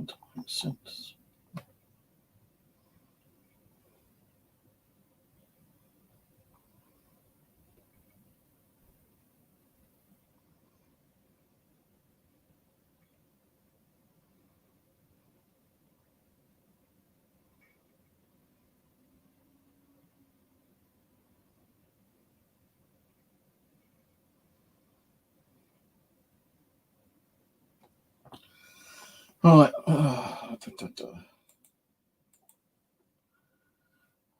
doesn't make sense. Right.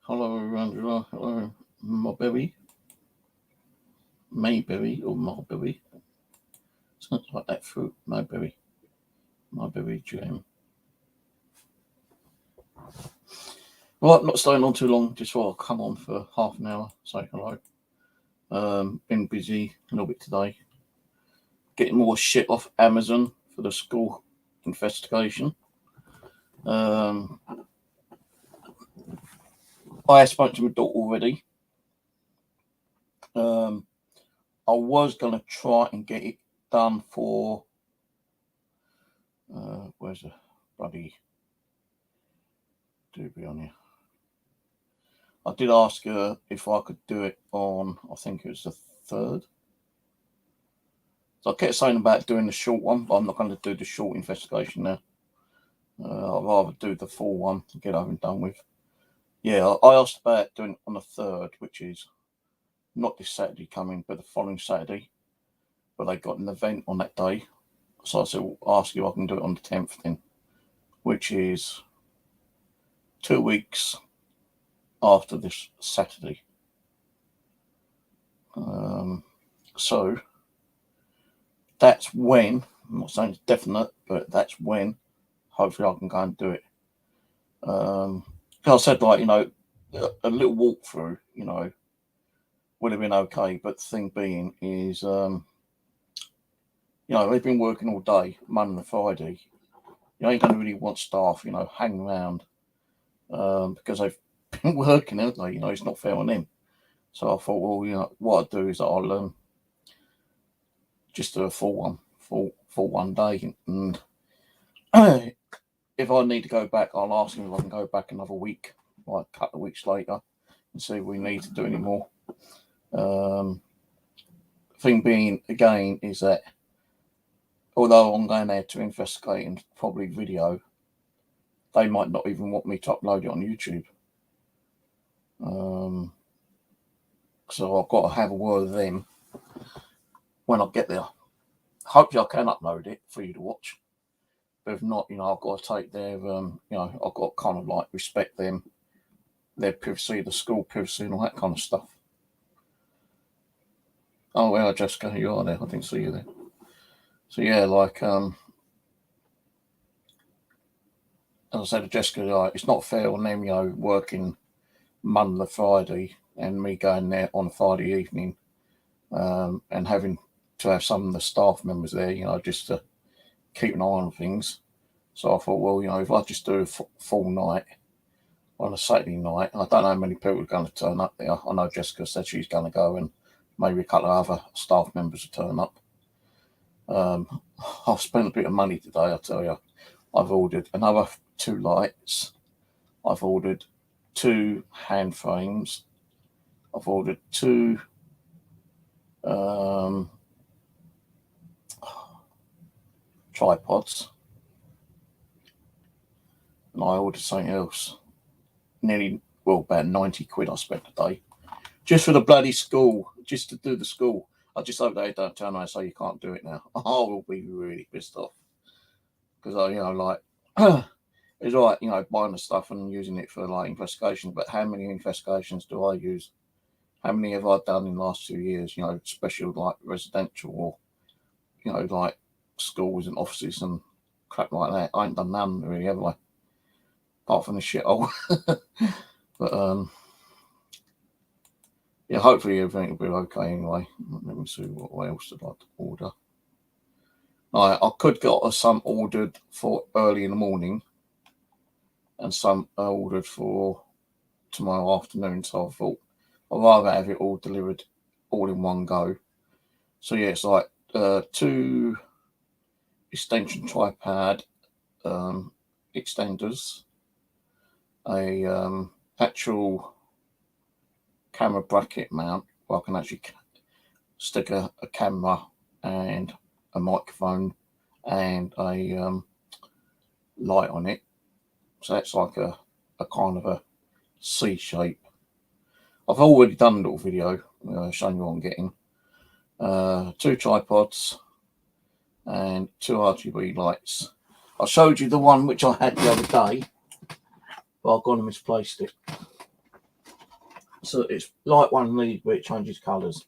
Hello, Angela. Hello, Mulberry. Mayberry or mulberry. Something like that fruit. Mulberry. Mulberry jam. Right, not staying on too long. Just thought I'll come on for half an hour. Say hello. Been busy a little bit today. Getting more shit off Amazon for the school investigation. I spoke to my daughter already. I was going to try and get it done for where's the bloody doobie on here? I did ask her if I could do it on, I think it was the 3rd. So I kept saying about doing the short one, but I'm not going to do the short investigation now. I'd rather do the full one and get over and done with. Yeah, I asked about doing it on the 3rd, which is not this Saturday coming, but the following Saturday. But they got an event on that day. So I said, well, ask you if I can do it on the 10th then, which is 2 weeks after this Saturday. So that's when, I'm not saying it's definite, but that's when hopefully I can go and do it. I said, like, a little walkthrough, would have been okay. But the thing being is, they've been working all day, Monday to Friday. You ain't going to really want staff, hang around because they've been working, haven't they? It's not fair on them. So I thought, well, what I'll do is I'll just do a full one day. And if I need to go back, I'll ask him if I can go back another week, like a couple of weeks later, and see if we need to do any more. Thing being, again, is that although I'm going there to investigate and probably video, they might not even want me to upload it on YouTube. So I've got to have a word with them when I get there. Hopefully I can upload it for you to watch. But if not, I've got to take their, I've got to kind of like respect them, their privacy, the school privacy and all that kind of stuff. Oh, well, Jessica, you are there. I didn't see you there. So yeah, like, as I said to Jessica, like, it's not fair on them, working Monday to Friday and me going there on a Friday evening and having to have some of the staff members there, just to keep an eye on things. So I thought, well, if I just do a full night on a Saturday night, I don't know how many people are going to turn up there. I know Jessica said she's going to go and maybe a couple of other staff members will turn up. I've spent a bit of money today, I tell you. I've ordered another 2 lights. I've ordered 2 hand frames. I've ordered 2 tripods. And I ordered something else. About 90 quid I spent a day. Just for the bloody school. Just to do the school. I just hope they don't turn around and say you can't do it now. I will be really pissed off. Because it's right, buying the stuff and using it for like investigation. But how many investigations do I use? How many have I done in the last 2 years? Special like residential or, like schools and offices and crap like that. I ain't done none really, have I? Apart from the shithole. But yeah, hopefully everything will be okay anyway. Let me see what else I'd like to order. I could get some ordered for early in the morning and some ordered for tomorrow afternoon. So I thought I'd rather have it all delivered all in one go. So yeah, it's like 2 extension tripod, extenders, a actual camera bracket mount where I can actually stick a camera and a microphone and a light on it. So that's like a kind of a C shape. I've already done a little video showing you what I'm getting. 2 tripods and 2 RGB lights. I showed you the one which I had the other day, but I've gone and misplaced it. So it's light one lead where it changes colours.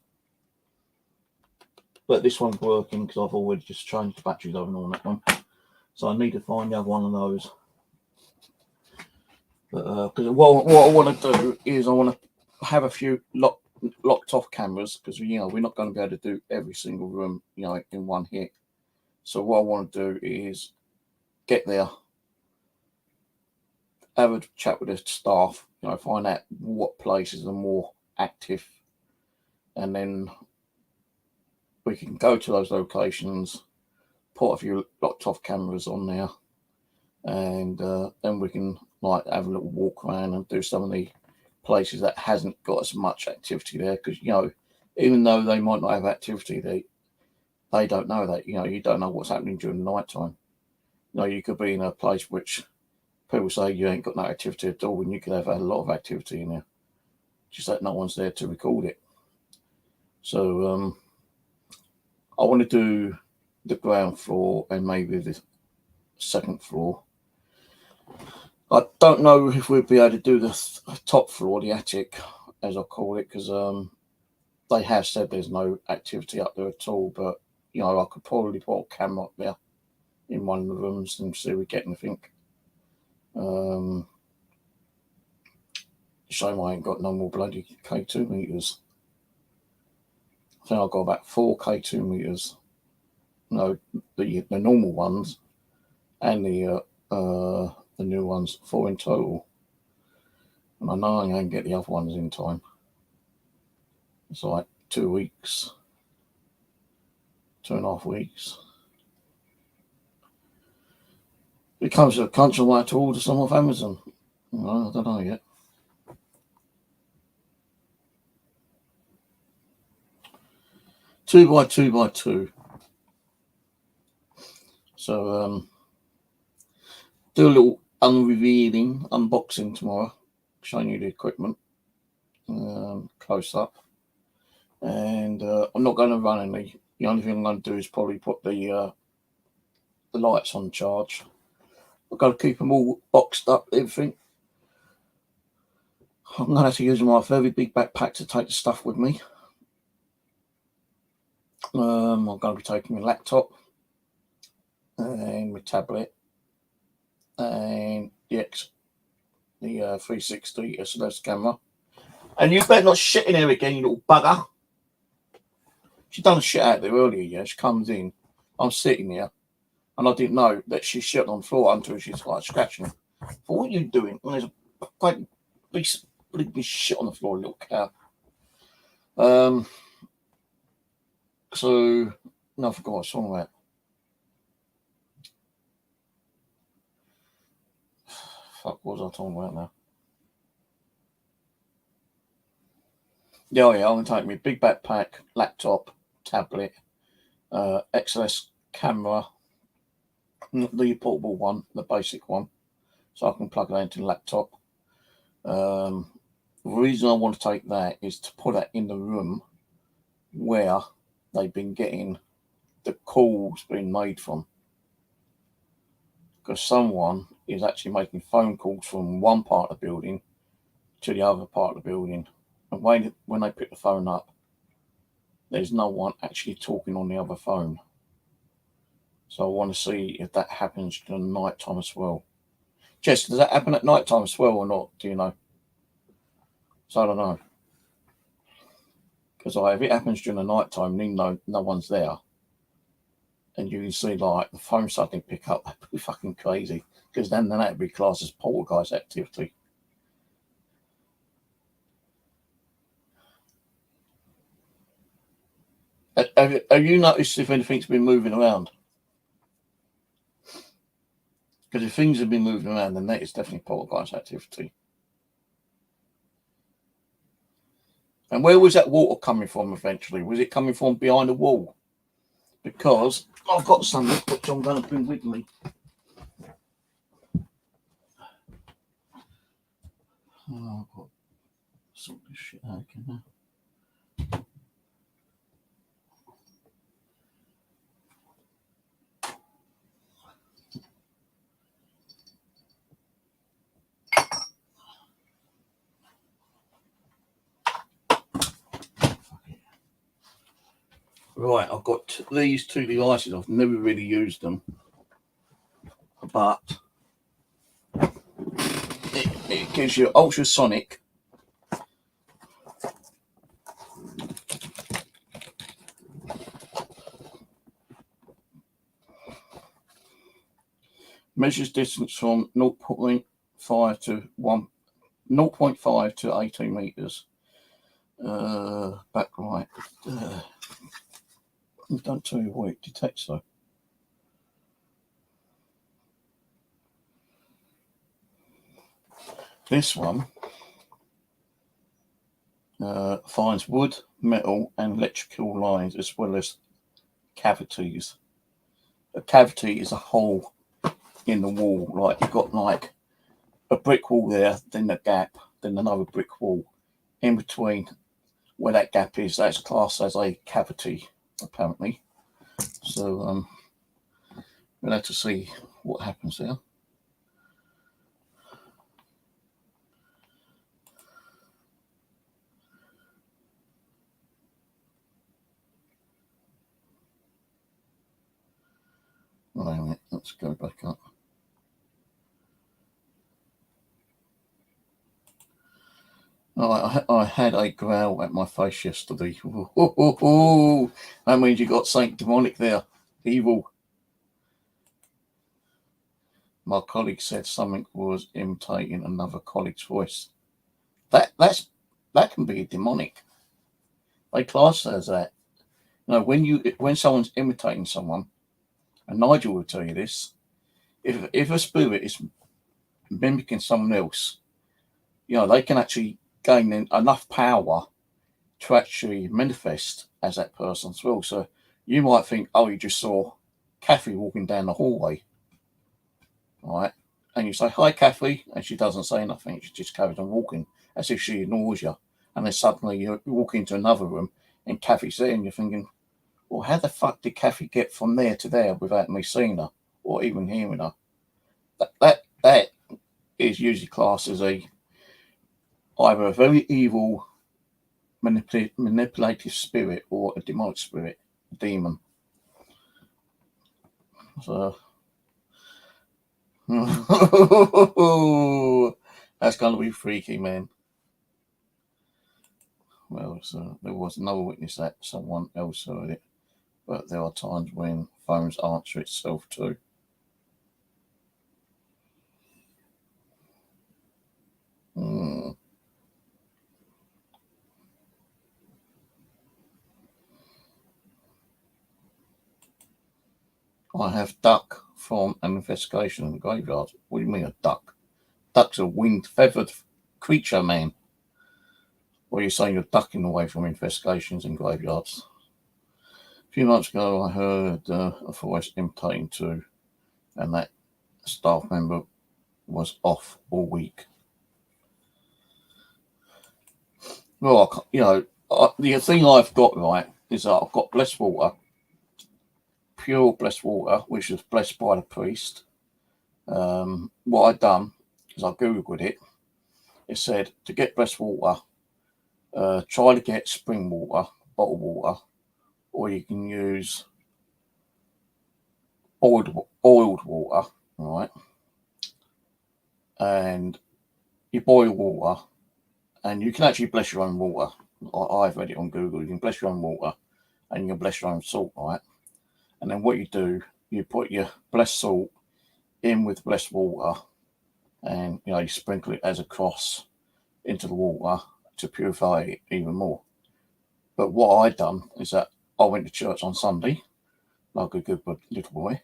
But this one's working because I've already just changed the batteries over on that one. So I need to find the other one of those. But because what I want to do is I want to have a few locked off cameras, because we're not going to be able to do every single room in one hit. So what I want to do is get there, have a chat with the staff, find out what places are more active, and then we can go to those locations, put a few locked off cameras on there, and then we can have a little walk around and do some of the places that hasn't got as much activity there, because even though they might not have activity, they don't know that. You don't know what's happening during the night time. You could be in a place which people say you ain't got no activity at all, and you could have had a lot of activity in there, just that no one's there to record it. So I want to do the ground floor and maybe the second floor. I don't know if we'll be able to do the top floor, the attic, as I call it, because they have said there's no activity up there at all. But I could probably put a camera up there in one of the rooms and see if we get anything. Shame I ain't got no more bloody K2 meters. I think I've got about 4 K2 meters. No, the normal ones and the new ones, 4 in total. And I know I ain't get the other ones in time. It's like 2 weeks, 2.5 weeks. It comes to a crunch, I might have to order some off Amazon. Well, I don't know yet. Two by two. So do a little unboxing tomorrow, showing you the equipment close up. And I'm not going to run any. The only thing I'm going to do is probably put the lights on charge. I've got to keep them all boxed up, everything. I'm going to have to use my very big backpack to take the stuff with me. I'm going to be taking my laptop and my tablet and the 360 SLS camera. And you better not shit in here again, you little bugger. She done a shit out there earlier, yeah. She comes in, I'm sitting here, and I didn't know that she shit on the floor until she's like scratching it. What are you doing? And there's a great piece of shit on the floor, little cow. So, no, I forgot what song about. Fuck, what was I talking about now? Yeah, I'm going to take my big backpack, laptop, tablet, XLS camera, the portable one, the basic one, so I can plug that into the laptop. The reason I want to take that is to put that in the room where they've been getting the calls being made from, because someone is actually making phone calls from one part of the building to the other part of the building, and when they pick the phone up, there's no one actually talking on the other phone. So I want to see if that happens during the night time as well. Jess, does that happen at night time as well or not? Do you know? So I don't know. Because if it happens during the night time, no one's there, and you can see like the phone suddenly pick up, that'd be fucking crazy. Because then that'd be classed as poltergeist activity. Have you noticed if anything's been moving around? Because if things have been moving around, then that is definitely poltergeist activity. And where was that water coming from eventually? Was it coming from behind the wall? Because I've got something which I'm going to bring with me. Oh, I've got to sort this shit out again now. Right, I've got these two devices. I've never really used them, but it gives you ultrasonic measures distance from 0.5 to 0.5 to 18 meters. Backlight. Don't tell you what it detects though. This one finds wood, metal, and electrical lines as well as cavities. A cavity is a hole in the wall, like you've got like a brick wall there, then a gap, then another brick wall. In between where that gap is, that's classed as a cavity, apparently. So we'll have to see what happens there. Wait a minute, let's go back up. I had a growl at my face yesterday. That means you got something demonic there, evil. My colleague said something was imitating another colleague's voice. That can be demonic. They class it as that. You know, when someone's imitating someone, and Nigel will tell you this, if a spirit is mimicking someone else, you know, they can actually gain enough power to actually manifest as that person as well. So you might think, oh, you just saw Kathy walking down the hallway, right? And you say, hi, Kathy, and she doesn't say nothing. She just carries on walking as if she ignores you. And then suddenly you walk into another room and Kathy's there and you're thinking, well, how the fuck did Kathy get from there to there without me seeing her or even hearing her? That is usually classed as either a very evil manipulative spirit or a demonic spirit, a demon. So that's going to be freaky, man. Well, so there was another witness that someone else heard it, but there are times when phones answer itself too. I have duck from an investigation in the graveyard. What do you mean a duck? Duck's a winged, feathered creature, man. Or you're saying you're ducking away from investigations in graveyards. A few months ago, I heard a voice imitating too, and that staff member was off all week. Well, you know, the thing I've got right is that I've got blessed water, pure blessed water, which was blessed by the priest. What I'd done is I googled it. It said to get blessed water, try to get spring water, bottled water, or you can use oiled water, right? And you boil water, and you can actually bless your own water. I've read it on Google. You can bless your own water, and you can bless your own salt, right? And then what you do, you put your blessed salt in with blessed water, and you know you sprinkle it as a cross into the water to purify it even more. But what I done is that I went to church on Sunday, like a good little boy,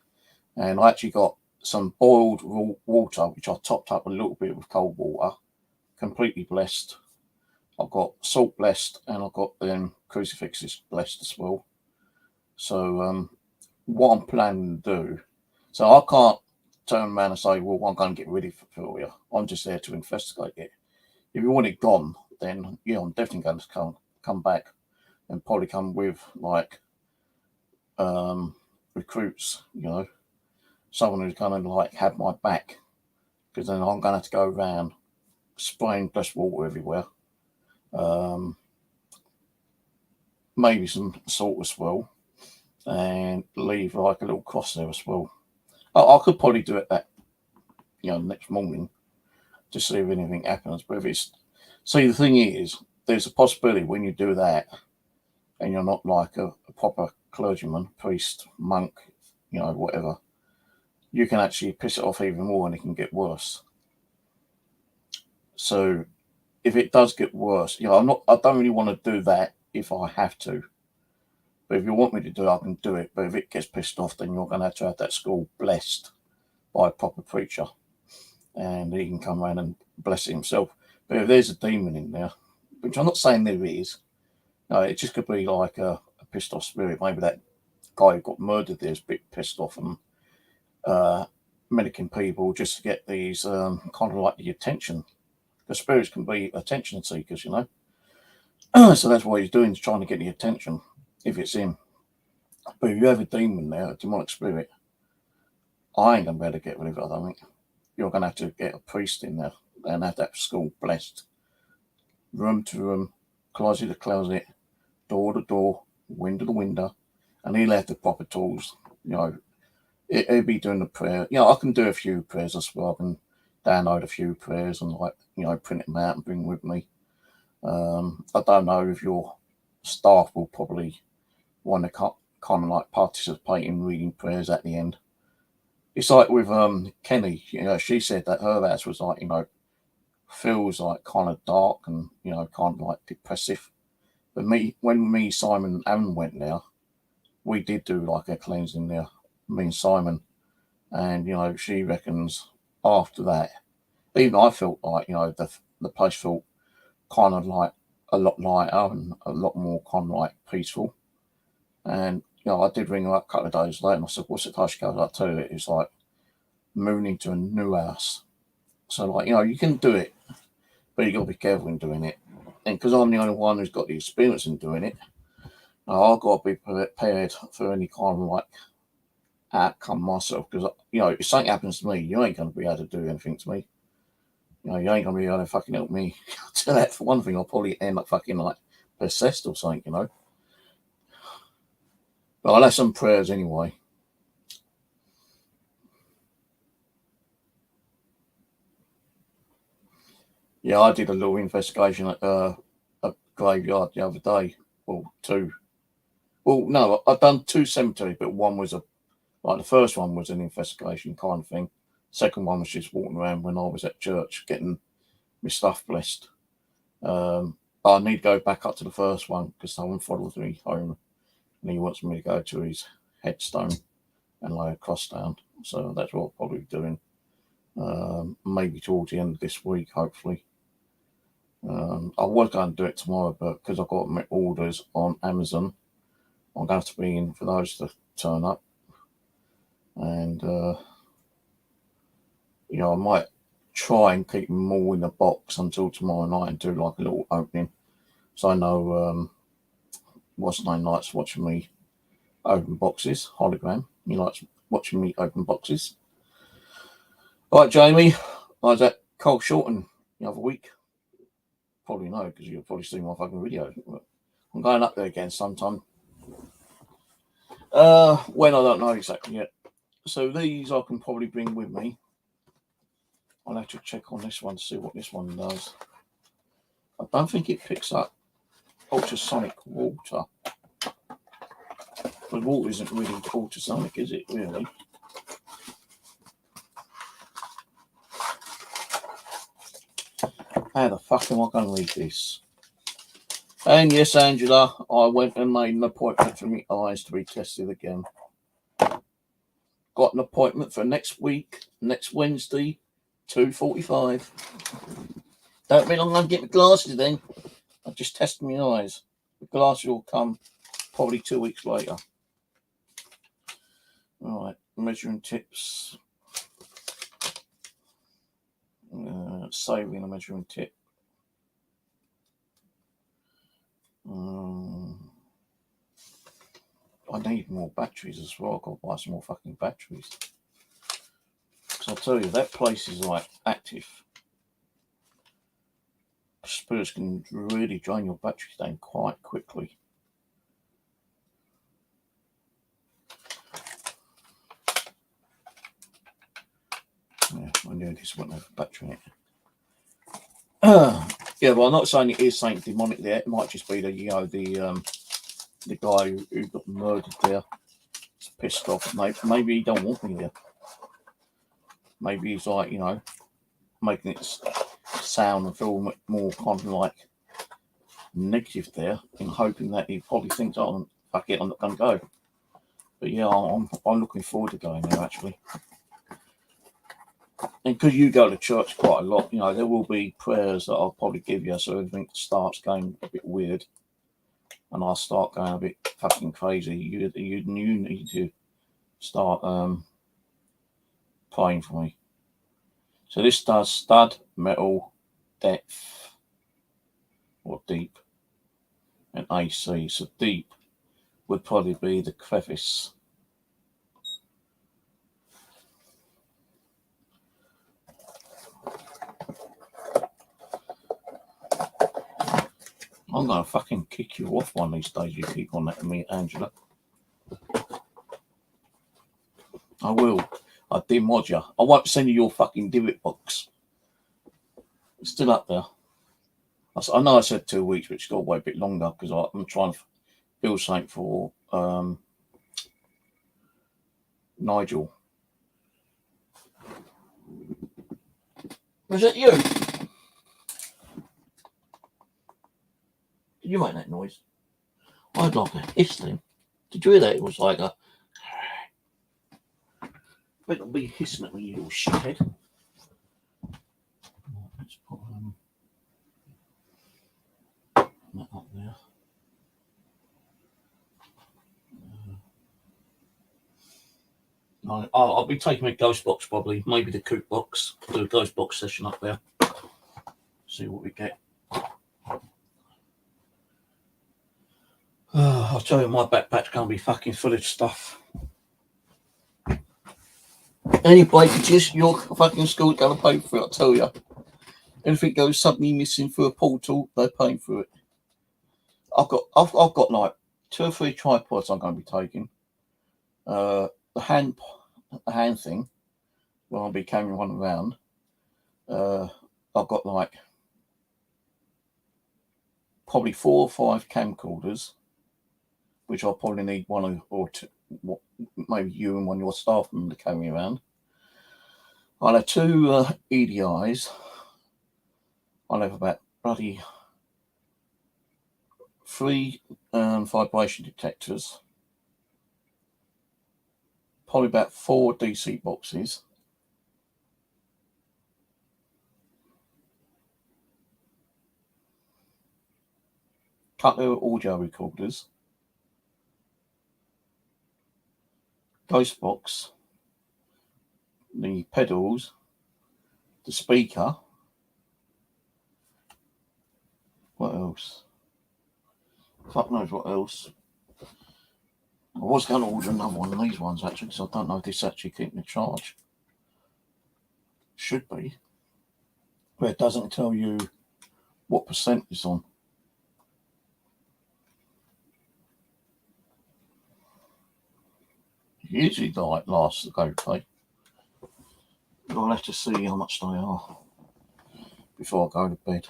and I actually got some boiled raw water, which I topped up a little bit with cold water, completely blessed. I've got salt blessed, and I've got crucifixes blessed as well. So what I'm planning to do, so I can't turn around and say, well, I'm going to get rid of it for you. I'm just there to investigate it. If you want it gone, then yeah, I'm definitely going to come back and probably come with like recruits, you know, someone who's going to like have my back, because then I'm going to have to go around spraying blessed water everywhere. Maybe some salt as well, and leave like a little cross there as well. I could probably do it that, you know, next morning to see if anything happens. But if it's, see, the thing is, there's a possibility when you do that, and you're not like a proper clergyman, priest, monk, you know, whatever, you can actually piss it off even more, and it can get worse. So if it does get worse, you know, I don't really want to do that if I have to. But if you want me to do it, I can do it. But if it gets pissed off, then you're going to have that school blessed by a proper preacher, and he can come around and bless it himself. But if there's a demon in there, which I'm not saying there is, no, it just could be like a pissed off spirit. Maybe that guy who got murdered there is a bit pissed off and medicing people just to get these kind of like the attention. The spirits can be attention seekers, you know. So that's what he's doing, is trying to get the attention if it's him. But if you have a demon there, a demonic spirit, I ain't going to be able to get rid of it, I don't think. You're going to have to get a priest in there and have that school blessed. Room to room, closet to closet, door to door, window to window, and he'll have the proper tools. You know, he'll be doing the prayer. You know, I can do a few prayers as well. I can download a few prayers and, like, you know, print them out and bring with me. I don't know if your staff will probably want to kind of like participate in reading prayers at the end. It's like with Kenny, you know, she said that her house was like, you know, feels like kind of dark and, you know, kind of like depressive. But when Simon, and Aaron went there, we did do like a cleansing there, me and Simon. And, you know, she reckons after that, even I felt like, you know, the place felt kind of like a lot lighter and a lot more kind of like peaceful. And, you know, I did ring her up a couple of days later and I said, what's it like? She goes, I'll tell you, it's like moving into a new house. So, like, you know, you can do it, but you got to be careful in doing it. And because I'm the only one who's got the experience in doing it, I've got to be prepared for any kind of like outcome myself. Because, you know, if something happens to me, you ain't going to be able to do anything to me. You know, you ain't going to be able to fucking help me. To that, for one thing, I'll probably end up fucking like possessed or something, you know. But I'll have some prayers anyway. Yeah, I did a little investigation at a graveyard the other day, or two. Well, no, I've done two cemeteries, but one was like the first one was an investigation kind of thing. Second one was just walking around when I was at church getting my stuff blessed. I need to go back up to the first one because someone follows me home and he wants me to go to his headstone and lay a cross down. So that's what I'll probably be doing. Maybe towards the end of this week, hopefully. I was going to do it tomorrow, but because I've got my orders on Amazon, I'm going to have to be in for those to turn up. And, you know, I might try and keep them all in the box until tomorrow night and do like a little opening. So I know what's his name likes watching me open boxes. Hologram, he likes watching me open boxes. All right, Jamie, I was at Cole Shorten the other week. Probably know because you've probably seen my fucking video. I'm going up there again sometime. When I don't know exactly yet. So these I can probably bring with me. I'll have to check on this one to see what this one does. I don't think it picks up ultrasonic water. But water isn't really ultrasonic, is it, really? How the fuck am I going to read this? And yes, Angela, I went and made an appointment for my eyes to be tested again. Got an appointment for next week, next Wednesday, 2:45. Don't mean I'm going to get my glasses then. I just tested my eyes. The glasses will come probably 2 weeks later. Right, measuring tips. Saving a measuring tip. I need more batteries as well. I've got to buy some more fucking batteries. Because I tell you, that place is like active. Spurs can really drain your batteries down quite quickly. Yeah, I knew this wouldn't have a battery in it. Yeah, well, I'm not saying it is something demonic there. It might just be that, you know, the guy who got murdered there is pissed off. Maybe he don't want me there. Maybe he's like, you know, making it sound and feel more kind of like negative there, and hoping that he probably thinks, oh, fuck it, I'm not going to go. But yeah, I'm looking forward to going there actually. And because you go to church quite a lot, you know, there will be prayers that I'll probably give you, so everything starts going a bit weird, and I'll start going a bit fucking crazy. You need to start praying for me. So this does stud, metal, depth, or deep, and AC. So deep would probably be the crevice. I'm going to fucking kick you off one of these days. You keep on that to me, Angela. I will. I demod you. I won't send you your fucking divot box. It's still up there. I know I said 2 weeks, but it's got to wait a bit longer because I'm trying to build something for Nigel. Was it you? Did you make that noise? I'd like a hiss then. Did you hear that? It was like a... Better be hissing at me, you little shithead. Let's put that up there. I'll be taking a ghost box probably, maybe the coop box. Do a ghost box session up there. See what we get. I'll tell you, my backpack's going to be fucking full of stuff. Any breakages, your fucking school's going to pay for it, I'll tell you. Anything goes suddenly missing through a portal, they're paying for it. I've got like 2 or 3 tripods I'm going to be taking. The hand thing, well, I'll be carrying one around. I've got like probably 4 or 5 camcorders, which I'll probably need 1 or 2, maybe you and one of your staff members to carry around. I'll have 2 EDIs. I'll have about bloody 3 vibration detectors. Probably about 4 DC boxes. Couple of audio recorders. Ghost box. The pedals. The speaker. What else? Fuck knows what else. I was going to order another one of these ones actually, because I don't know if this actually keeping the charge. Should be. But it doesn't tell you what percent it's on. Usually like lasts the okay. I'll have to see how much they are before I go to bed.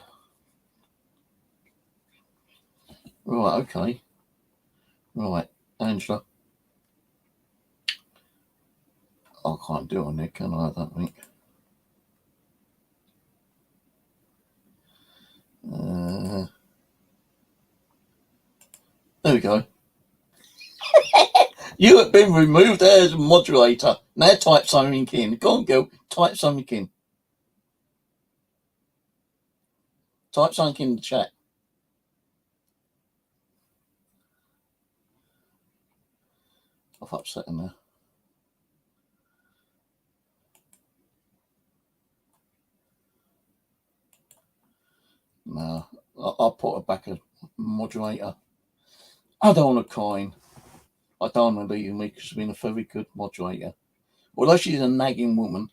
Right, okay. Right, Angela. I can't do it on there, can I don't think. There we go. You have been removed as a moderator. Now type something in. Go on, girl. Type something in. Type something in the chat. I've upset him there. No, I'll put her back as moderator. I don't want to coin. I don't want to leave me because she's been a very good moderator. Although she's a nagging woman.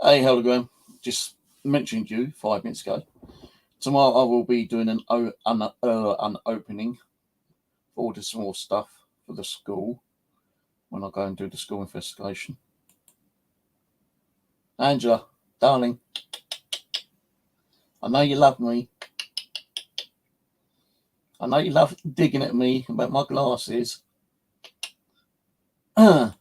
Hey, Hologram, just mentioned you 5 minutes ago. Tomorrow I will be doing an opening for all the small stuff for the school when I go and do the school investigation. Angela, darling, I know you love me. I know you love digging at me about my glasses. Yeah,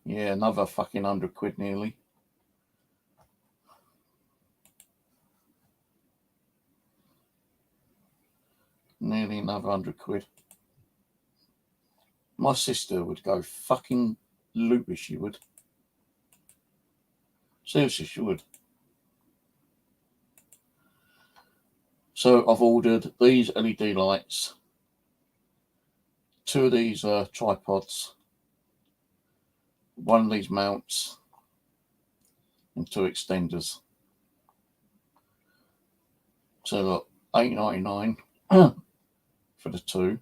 another fucking £100 nearly. Nearly another £100. My sister would go fucking loopy, she would. Seriously, she would. So I've ordered these LED lights, 2 of these tripods, 1 of these mounts, and 2 extenders. So look, $8.99 for the 2.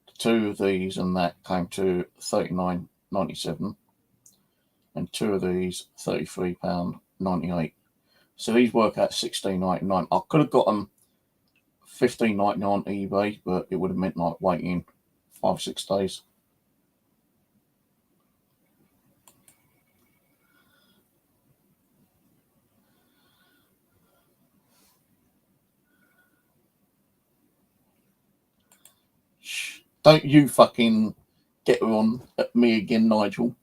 The 2 of these and that came to $39.97, and 2 of these £33.98. So these work out $16.99. I could have got them $15.99 on eBay, but it would have meant like waiting 5 or 6 days. Shh. Don't you fucking get her on at me again, Nigel.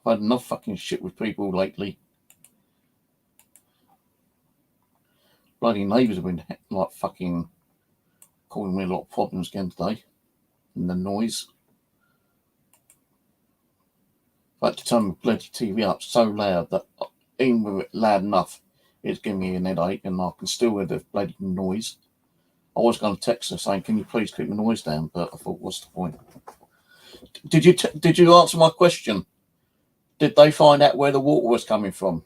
I've had enough fucking shit with people lately. Bloody neighbours have been like fucking causing me a lot of problems again today. And the noise. I had to turn my bloody TV up so loud that even with it loud enough, it's giving me an headache, and I can still hear the bloody noise. I was going to text her saying, "Can you please keep the noise down?" But I thought, what's the point? Did you answer my question? Did they find out where the water was coming from?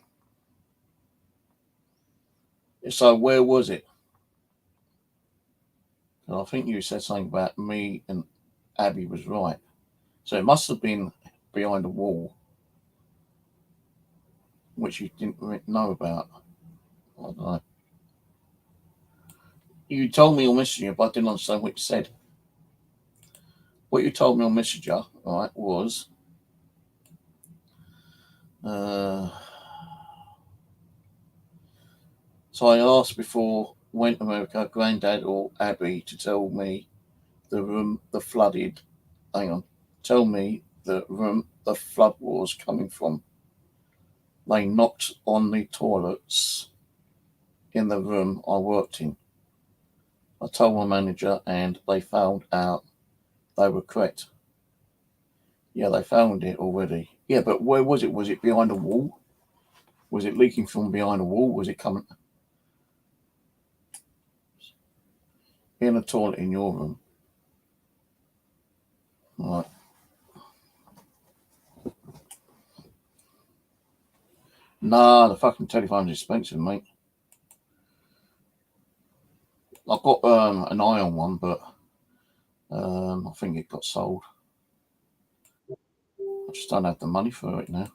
So where was it? And I think you said something about me and Abby was right. So it must have been behind a wall, which you didn't know about. I don't know. You told me on Messenger, but I didn't understand what you said. What you told me on Messenger, right, was so I asked before went to America, Granddad or Abby to tell me the room the flooded. Hang on, tell me the room the flood was coming from. They knocked on the toilets in the room I worked in. I told my manager, and they found out they were correct. Yeah, they found it already. Yeah, but where was it? Was it behind a wall? Was it leaking from behind a wall? Was it coming in a toilet in your room? Right. Nah, the fucking telephone's expensive, mate. I've got an iron one, but I think it got sold. I just don't have the money for it now.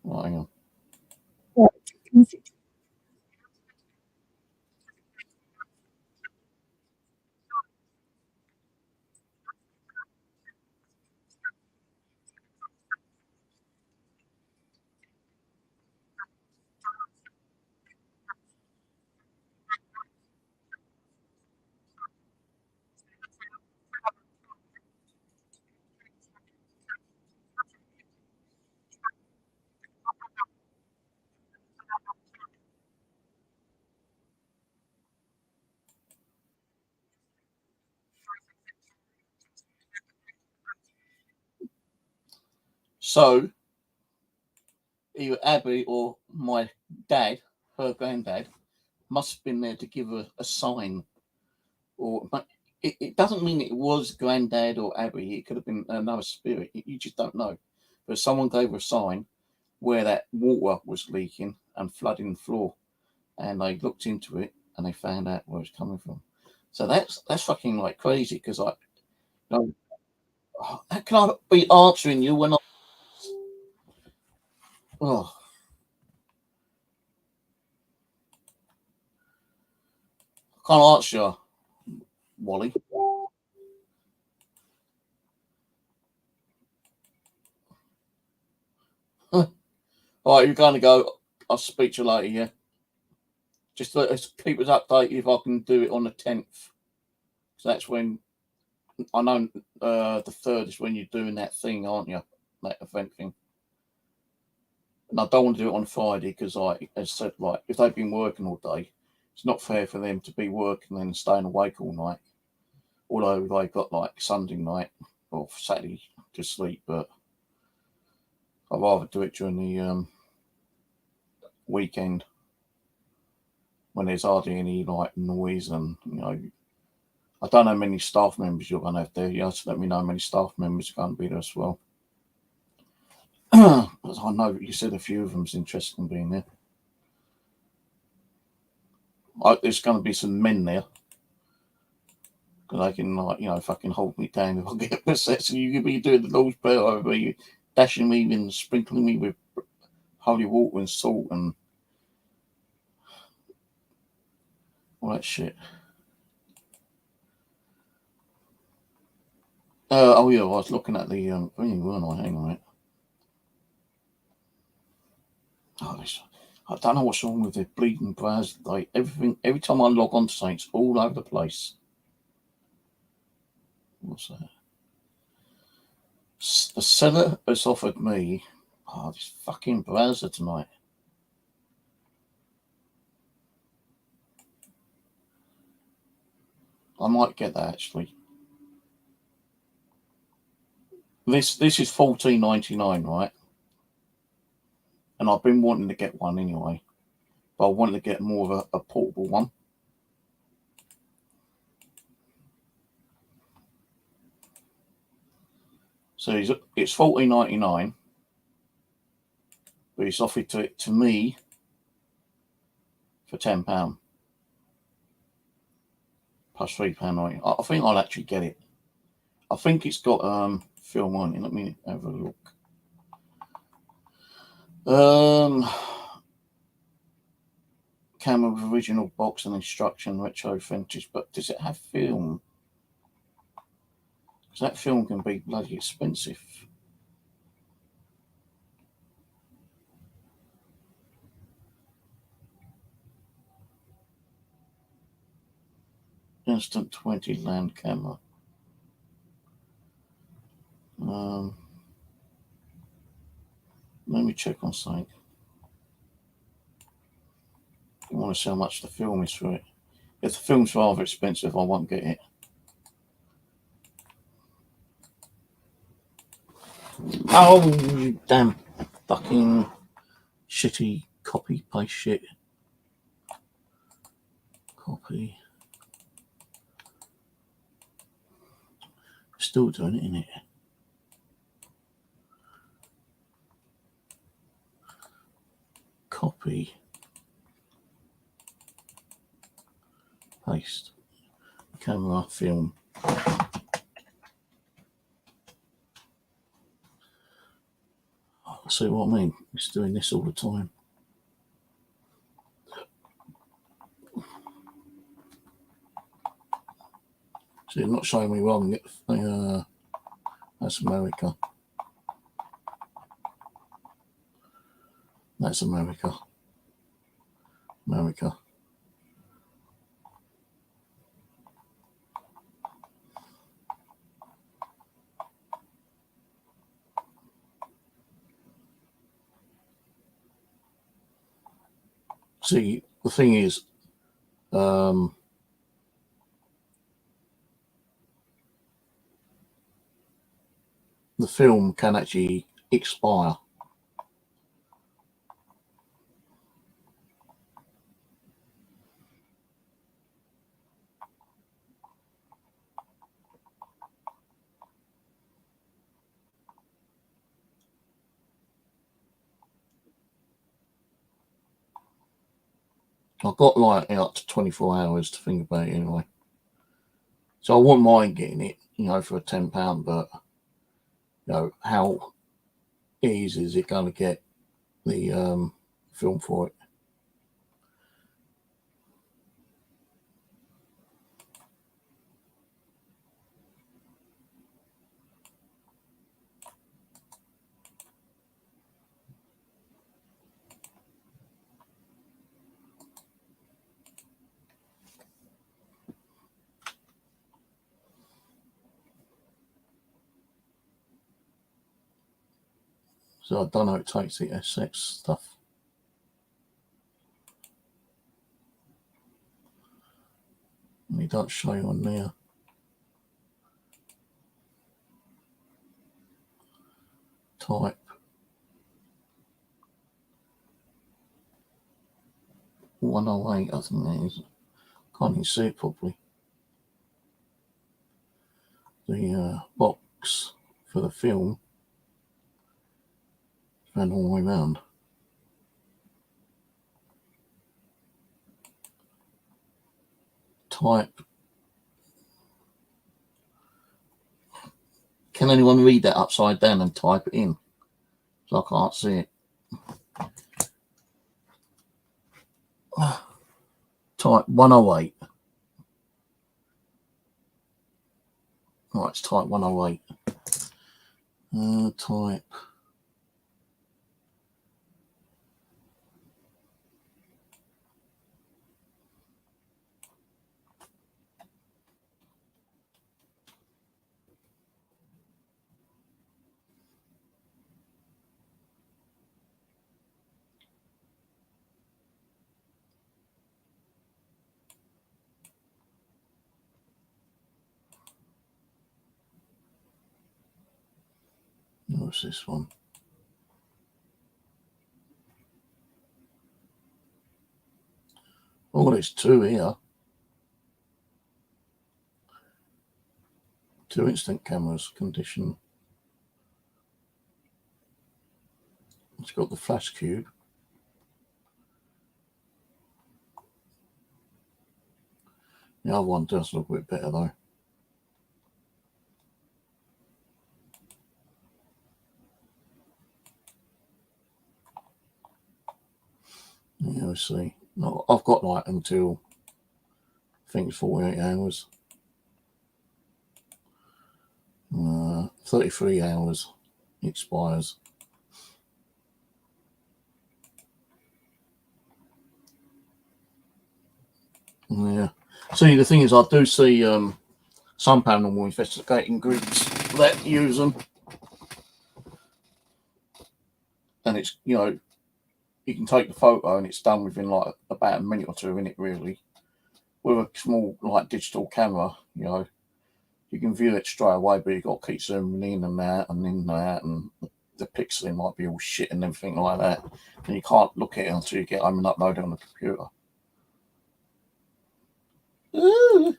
Right, hang on. So either Abby or my dad, her granddad, must have been there to give her a sign. But it doesn't mean it was granddad or Abby. It could have been another spirit. You just don't know. But someone gave her a sign where that water was leaking and flooding the floor, and they looked into it and they found out where it's coming from. So that's fucking like crazy, because I, you know, how can I be answering you when I, oh, I can't answer you, Wally. All right, you're going to go. I'll speak to you later, yeah? Just let us keep us updated if I can do it on the 10th. So that's when, I know the 3rd is when you're doing that thing, aren't you? That event thing. And I don't want to do it on Friday because, like, as I said, like, if they've been working all day, it's not fair for them to be working and staying awake all night. Although they've got, like, Sunday night or Saturday to sleep, but I'd rather do it during the weekend when there's hardly any, like, noise. And, you know, I don't know how many staff members you're going to have there. You have to let me know how many staff members are going to be there as well. But I know you said a few of them's interested in being there. There's going to be some men there, because they can, like, you know, fucking hold me down if I get possessed. And you could be doing the Lord's Prayer over me, dashing me and sprinkling me with holy water and salt and all that shit. Oh yeah, I was looking at the thing, weren't I? Hang on a minute. Oh, I don't know what's wrong with the bleeding browser. Like, every time I log on to something, it's all over the place. What's that? The seller has offered me this fucking browser tonight. I might get that actually. This is $14.99, right? And I've been wanting to get one anyway, but I wanted to get more of a portable one. So it's $14.99, but it's offered to me for £10 plus £3.90. I think I'll actually get it. I think it's got film on it. Let me have a look. Camera with original box and instruction, retro vintage, but does it have film? Because that film can be bloody expensive. Instant 20 land camera. Let me check on something. You want to see how much the film is for it. If the film's rather expensive, I won't get it. Oh, you damn fucking shitty copy paste shit. Copy. Still doing it, innit? Copy. Paste. Camera, film. See what I mean? It's doing this all the time. See, it's not showing me wrong. That's America. That's America. America. See, the thing is, the film can actually expire. I've got like up to 24 hours to think about it anyway. So I wouldn't mind getting it, you know, for a £10, but you know, how easy is it going to get the film for it? So I don't know how it takes the SX stuff. And it don't show you on there. Type 108, I think that is. Can't even see it properly. The box for the film ran all the way around. Type. Can anyone read that upside down and type it in? So I can't see it. Type 108. Right, it's type 108. Type. What's this one? Oh, there's two here. Two instant cameras, condition. It's got the flash cube. The other one does look a bit better though. Yeah, let's see. No, I've got like until I think it's 48 hours. 33 hours expires. Yeah. See, the thing is, I do see some paranormal investigating groups that use them, and it's, you know, you can take the photo and it's done within like about a minute or two in it, really. With a small like digital camera, you know, you can view it straight away, but you've got to keep zooming in and that and in that, and the pixeling might be all shit and everything like that, and you can't look at it until you get home and upload it on the computer. Ooh,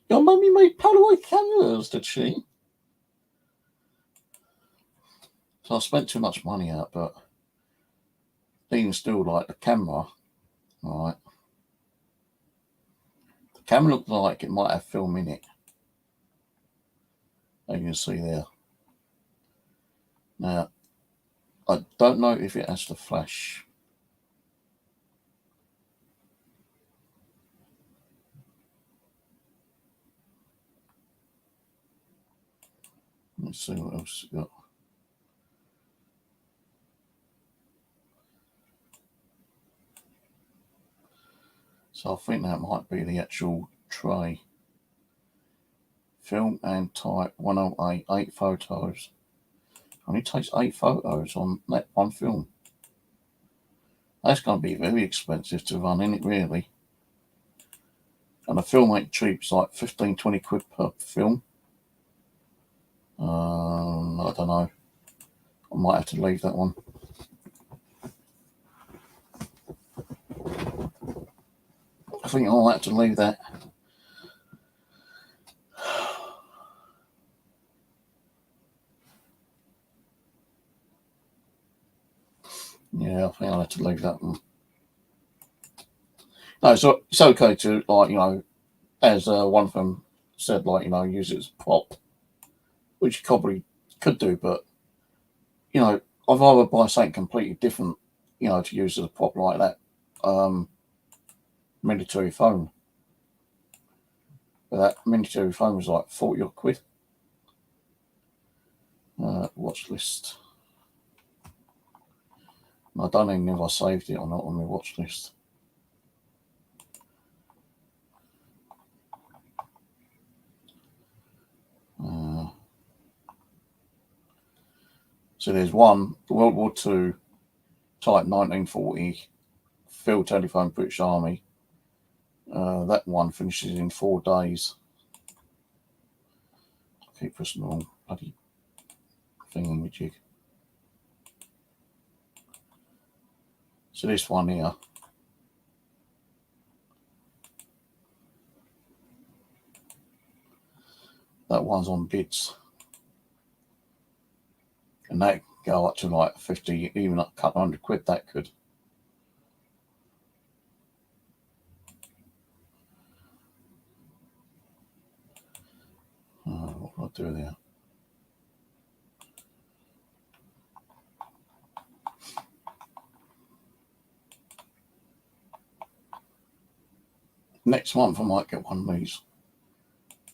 your mummy made Polaroid cameras, did she? So I spent too much money out, but even still, like the camera, right? The camera looks like it might have film in it. As you can see there. Now, I don't know if it has to flash. Let's see what else it's got. So I think that might be the actual tray. Film and type 108, 8 photos. Only takes 8 photos on that one film. That's going to be very expensive to run, isn't it, really? And a film ain't cheap. It's like 15, 20 quid per film. I don't know. I might have to leave that one. I think I'll have to leave that. Yeah, I think I'll have to leave that one. No, so it's okay to, like, you know, as one of them said, like, you know, use it as a prop, which you probably could do, but, you know, I'd rather buy something completely different, you know, to use as a prop like that military phone. But that military phone was like 40 odd quid. Watch list. I don't even know if I saved it or not on my watch list. So there's one, World War II, type 1940, field telephone, British Army. That one finishes in 4 days. I keep pressing the wrong bloody thing on my jig. So this one here, that one's on bids. And that could go up to like 50, even a couple £100, that could. What do I do there? Next month I might get one of these.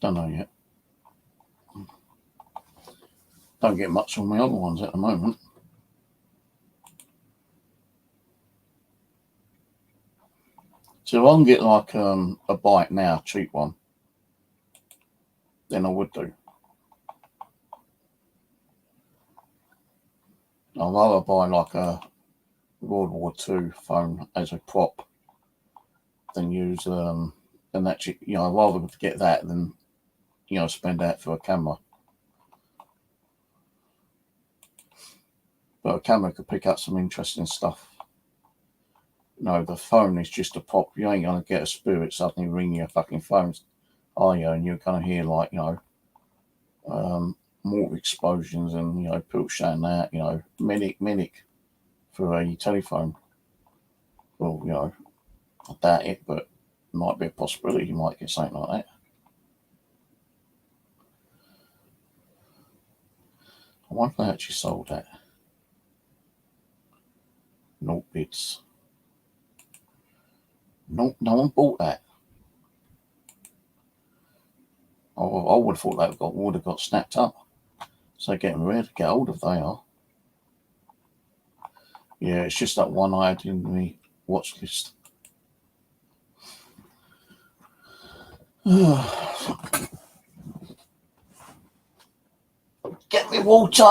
Don't know yet. Don't get much on my other ones at the moment. So if I can get like a bike now, cheap one, then I would do. I'd rather buy like a World War II phone as a prop than use and actually, you know, I'd rather get that than, you know, spend that for a camera. But a camera could pick up some interesting stuff. No, the phone is just a pop. You ain't gonna get a spirit suddenly ring your fucking phone, are you? And you're gonna hear like, you know, mortar explosions and, you know, people shouting that, you know, medic for a telephone. Well, you know, I doubt it, but it might be a possibility you might get something like that. I wonder if they actually sold that. No bids. No one bought that. I would have thought that would have got snapped up. So getting rare to get hold of, they are. Yeah, it's just that one I had in the watch list. Get me water.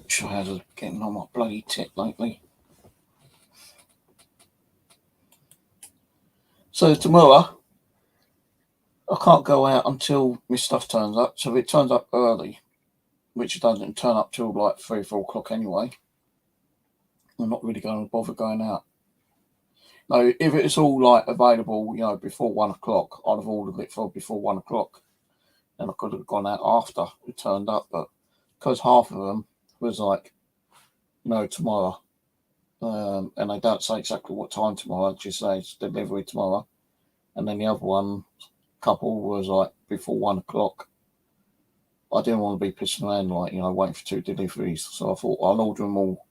Child is getting on my bloody tit lately. So tomorrow, I can't go out until my stuff turns up. So if it turns up early, which it doesn't turn up till like 3 or 4 o'clock anyway, I'm not really going to bother going out. No, if it's all like available, you know, before 1 o'clock, I'd have ordered it for before 1 o'clock. And I could have gone out after it turned up, but because half of them was like, you know, tomorrow, and they don't say exactly what time tomorrow, just say it's delivery tomorrow. And then the other one, couple, was like before 1 o'clock. I didn't want to be pissing around, like, you know, waiting for 2 deliveries. So I thought I'll order them all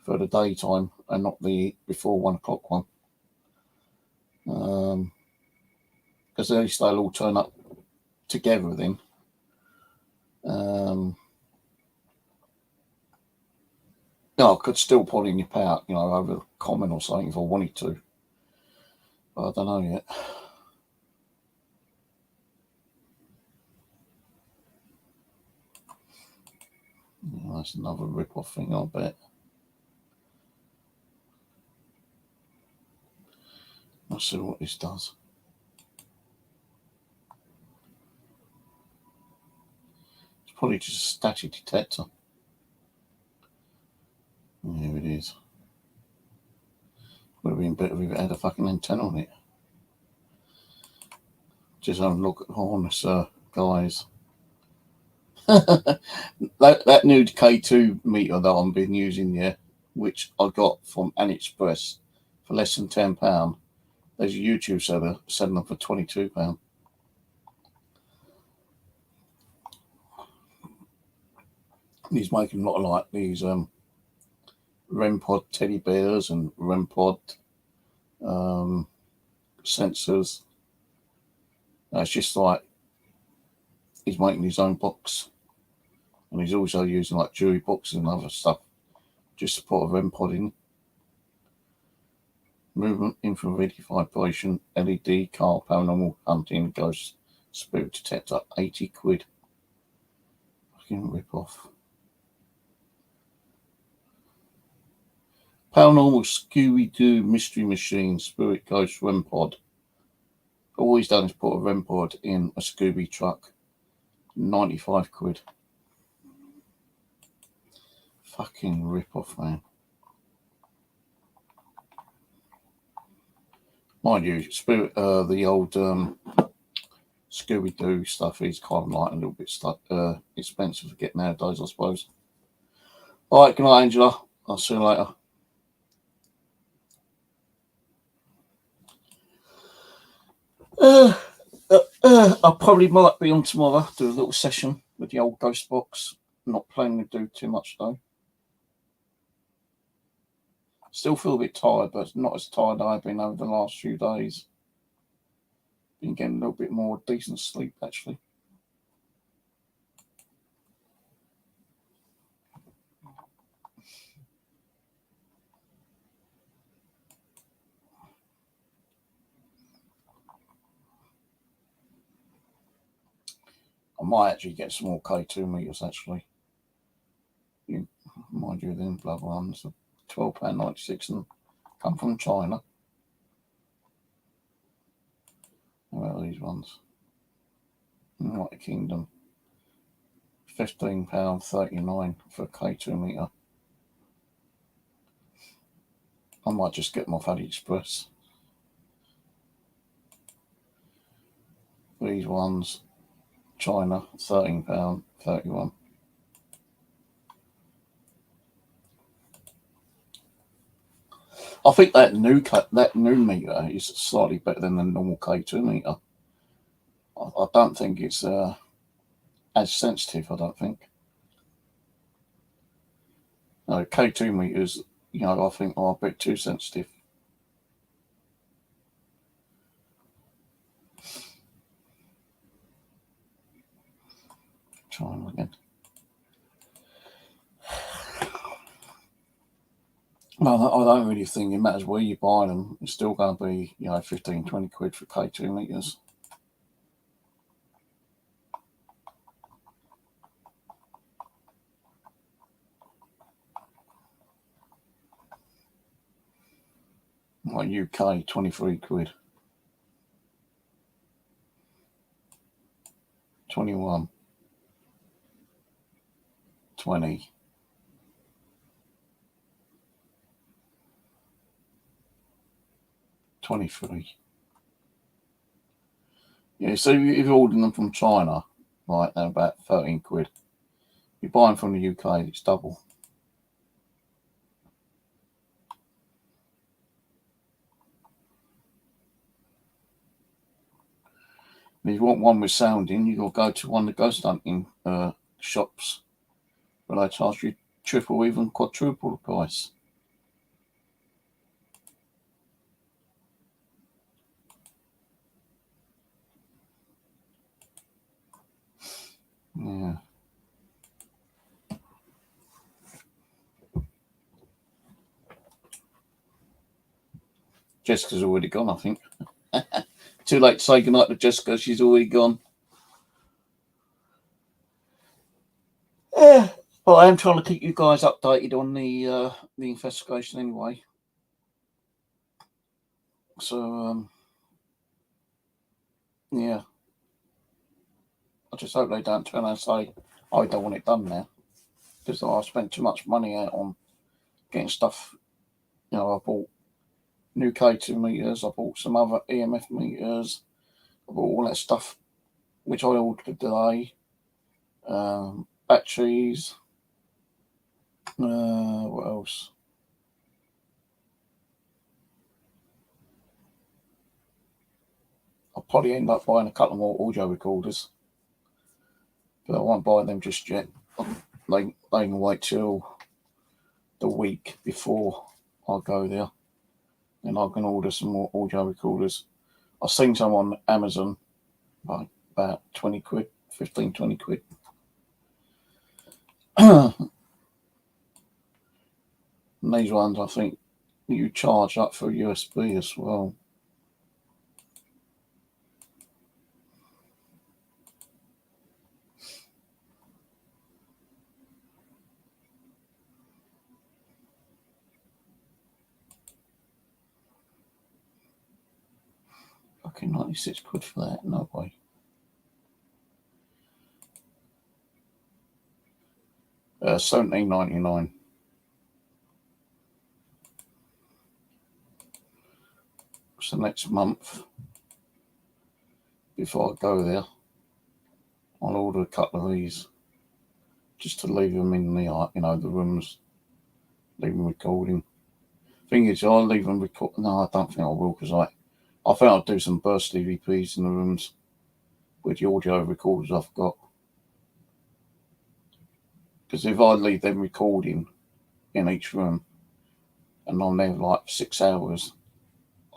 for the daytime and not the before 1 o'clock one. Because at least they'll all turn up together then. No, I could still probably nip out, you know, over a comment or something if I wanted to. But I don't know yet. Oh, that's another rip-off thing, I bet. Let's see what this does. It's probably just a static detector. There it is. Would have been better if it had a fucking antenna on it. Just have a look at the harness, guys. that new K2 meter that I've been using here, which I got from AliExpress for less than £10. There's a YouTube seller selling them for £22. He's making a lot of like these REM pod teddy bears and REM pod sensors. It's just like he's making his own box, and he's also using like jewelry boxes and other stuff just to put a REM pod in. Movement, infrared vibration, LED, car, paranormal, hunting, ghost, spirit detector, 80 quid. Fucking rip off. Paranormal Scooby-Doo mystery machine, spirit ghost REM pod. All he's done is put a REM pod in a Scooby truck. 95 quid. Fucking rip off, man. Mind you, spirit, the old Scooby-Doo stuff is kind of like a little bit expensive to get nowadays, I suppose. All right, good night, Angela. I'll see you later. I probably might be on tomorrow, do a little session with the old ghost box. Not planning to do too much though. Still feel a bit tired, but not as tired as I've been over the last few days. Been getting a little bit more decent sleep actually. I might actually get some more K2 meters actually. Mind you, them blood ones are £12.96 and come from China. Where are these ones? United Kingdom. £15.39 for a K2 meter. I might just get them off AliExpress. These ones, China, £13.31. I think that new meter is slightly better than the normal K2 meter. I don't think it's as sensitive. I don't think. No, K2 meters, I think are a bit too sensitive. Try them again. Well, I don't really think it matters where you buy them. It's still going to be, 15, 20 quid for K2 meters. Like UK, 23 quid. 21. 20. 23. Yeah, so if you're ordering them from China, right, they're about 13 quid. If you buy them from the UK, it's double. And if you want one with sounding, you've got to go to one of the ghost hunting shops where they charge you triple, even quadruple the price. Yeah. Jessica's already gone, I think. Too late to say goodnight to Jessica. She's already gone. But I am trying to keep you guys updated on the investigation anyway. So yeah, I just hope they don't turn and say I don't want it done now, because I spent too much money out on getting stuff. You know, I bought new K2 meters, I bought some other EMF meters, I bought all that stuff which I ordered today. Batteries. What else? I'll probably end up buying a couple more audio recorders, but I won't buy them just yet. They can wait till the week before I go there, and I can order some more audio recorders. I've seen some on Amazon, like about 20 quid, 15, 20 quid. And these ones, I think you charge up for USB as well. Fucking 96 quid for that, no way. $17.99. So next month, before I go there, I'll order a couple of these just to leave them in the, the rooms, leave them recording. Thing is, I'll leave them record. No, I don't think I will, because I think I'll do some burst DVPs in the rooms with the audio recorders I've got. Because if I leave them recording in each room and I'm there like 6 hours,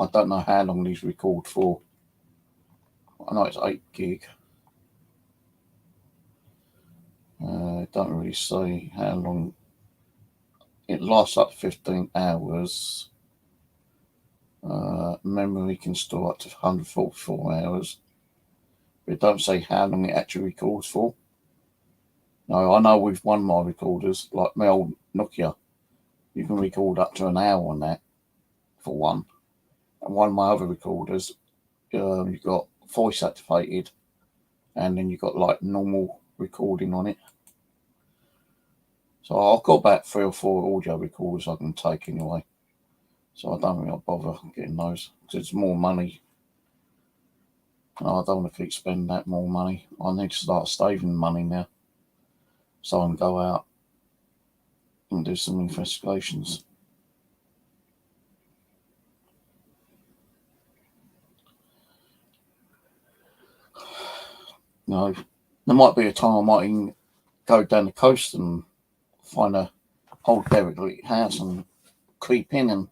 I don't know how long these record for. I know it's 8 gig. It don't really say how long. It lasts up 15 hours. Memory can store up to 144 hours. But it don't say how long it actually records for. No, I know with one of my recorders, like my old Nokia, you can record up to an hour on that for one. And one of my other recorders, you've got voice activated, and then you've got like normal recording on it. So I've got about 3 or 4 audio recorders I can take anyway. So I don't really bother getting those, because it's more money. And I don't want to keep spending that more money. I need to start saving money now, so I can go out and do some investigations. There might be a time I might even go down the coast and find a old derelict house and creep in and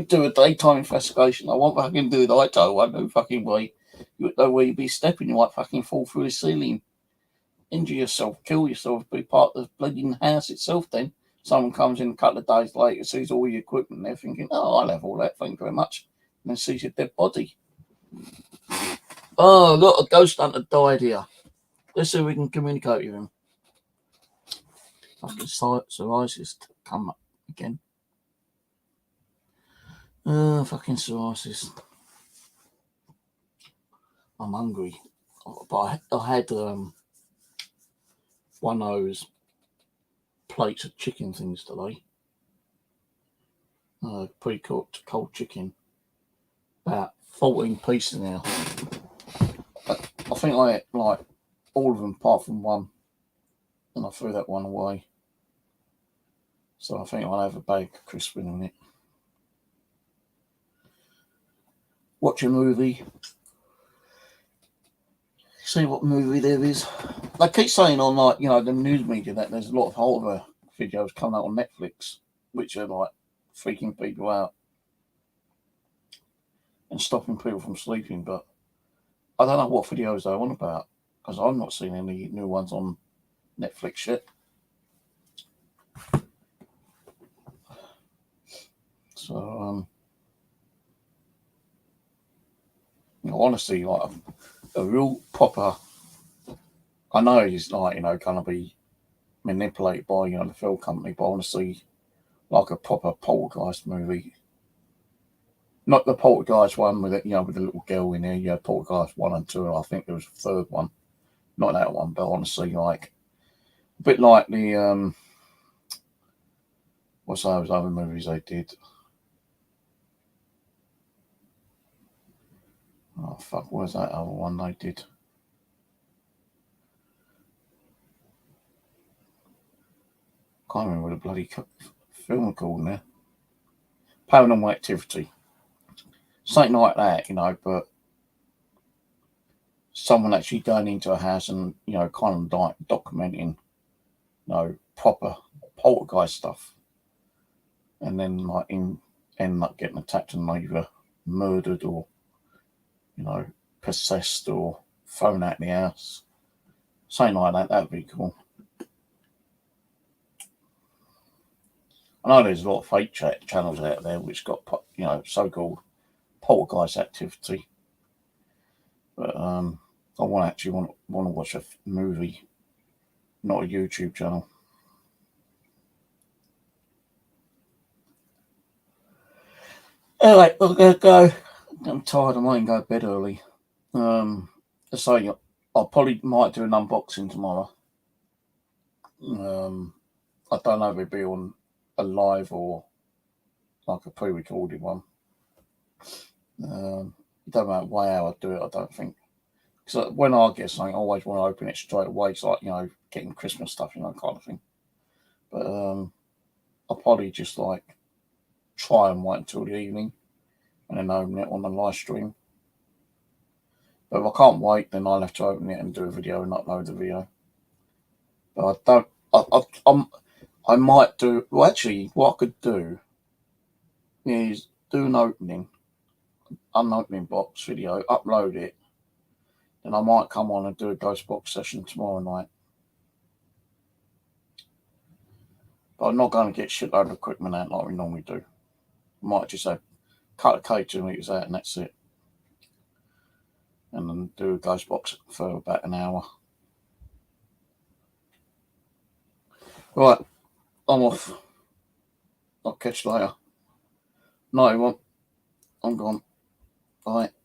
do a daytime investigation. I won't fucking do the nighttime one, no fucking way. You know where you'd be stepping, you might fucking fall through the ceiling, injure yourself, kill yourself, be part of the bloody house itself. Then someone comes in a couple of days later, sees all your equipment, they're thinking, oh, I'll have all that, thank you very much, and then sees your dead body. Oh, look, a ghost hunter died here. Let's see if we can communicate with him. Fucking psoriasis come up again. Fucking psoriasis. I'm hungry. But I had one of those plates of chicken things today. Pre-cooked cold chicken. About 14 pieces now. I think I ate like all of them apart from one. And I threw that one away. So I think I'll have a bag of crisp in it. Watch a movie. See what movie there is. They keep saying on the news media that there's a lot of horror videos coming out on Netflix, which are like freaking people out and stopping people from sleeping. But I don't know what videos they're on about, because I've not seen any new ones on Netflix yet. So, honestly, like a real proper. I know he's going to be manipulated by, you know, the film company. But I want to see like a proper poltergeist movie. Not the poltergeist one with it, you know, with the little girl in there. Yeah, poltergeist 1 and 2. I think there was a third one. Not that one, but honestly, like a bit like the what's those other movies they did? Oh fuck, what was that other one they did? Can't remember what the bloody film called now. Paranormal Activity. Something like that, you know, but someone actually going into a house and, you know, kind of like documenting, you know, proper poltergeist stuff. And then like end up getting attacked and either murdered or, you know, possessed or thrown out the house. Something like that, that'd be cool. I know there's a lot of fake channels out there which got, you know, so-called poltergeist activity. But I want to watch a movie, not a YouTube channel. Anyway, I'm gonna go. I'm tired. I might go to bed early. So I probably might do an unboxing tomorrow. I don't know if it'll be on a live or like a pre-recorded one. It don't matter how I do it. I don't think. Because when I get something, I always want to open it straight away. It's like, you know, getting Christmas stuff, you know, kind of thing. But I'll probably just like try and wait until the evening and then open it on the live stream. But if I can't wait, then I'll have to open it and do a video and upload the video. But I don't. I might do. Well, actually, what I could do is do an unopening box video, upload it, then I might come on and do a ghost box session tomorrow night. But I'm not going to get shitload of equipment out like we normally do. I might just have cut a cake 2 meters out and that's it. And then do a ghost box for about an hour. Right, I'm off. I'll catch you later. Night, everyone. I'm gone. Bye.